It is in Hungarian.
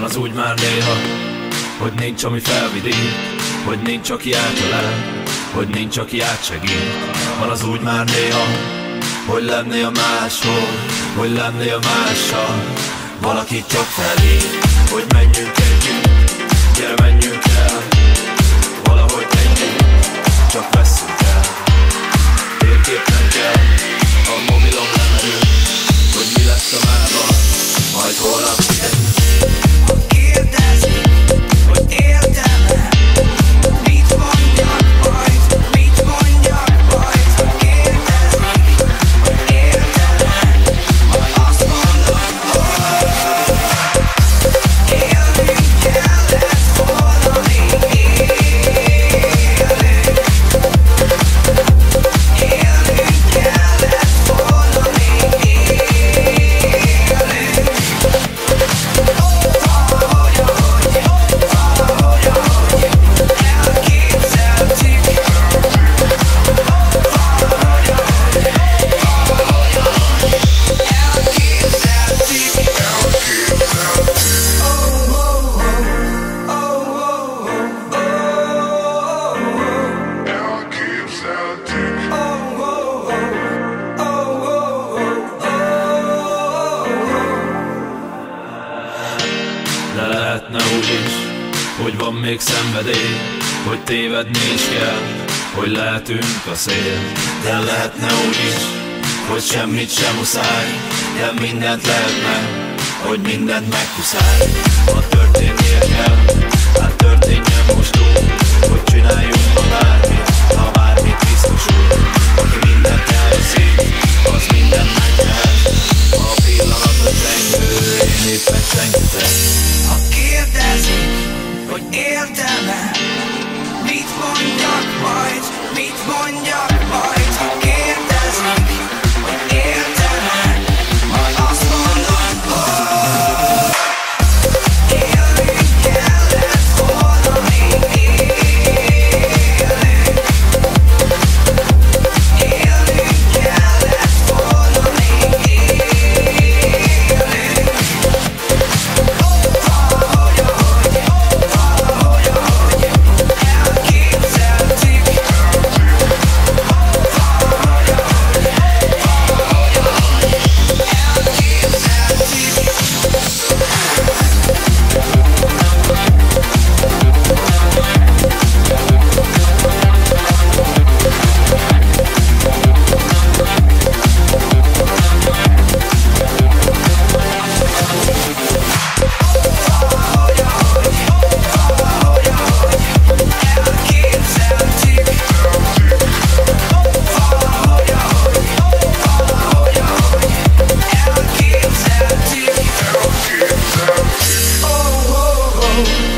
az úgy már néha, hogy nincs, ami felvidít, hogy nincs, aki átölel, hogy nincs, aki átsegít. Van az úgy már néha, hogy lennél máshol, hogy lennél mással. Valaki csak felhív, hogy menjünk együtt, gyere menjünk el, valahogy együtt, csak vesszünk el. Térkép nem kell, a mobilom lemerül, hogy mi lesz a mával, majd holnap kiderül. Ha kérdezik, hogy értem-e, mit mondjak majd, mit mondjak majd. Ha kérdezik, hogy értem-e, majd azt mondom, hogy élnünk kellett volna még élünk. Élnünk kellett volna még élünk. De lehetne úgy is, hogy van még szenvedély, hogy tévedni is kell, hogy lehetünk a szél. De lehetne úgy is, hogy semmit sem muszáj, de mindent lehetne, hogy mindent meghuszáj. Ha történnie kell, hát történjen most úgy, hogy csináljunk ma bármit, ha bármit biztosul. Aki mindent elhiszik, az mindent megtehet, ha a pillanatra csengő, én éppen senkitek. Ha kérdezik, hogy értem-e, mit mondjak majd, mit mondjak majd. Ha kérdezik, hogy értem-e, majd azt mondom, hogy élnünk kellett volna még élünk. Élnünk kellett volna még élünk. Oh, oh, oh.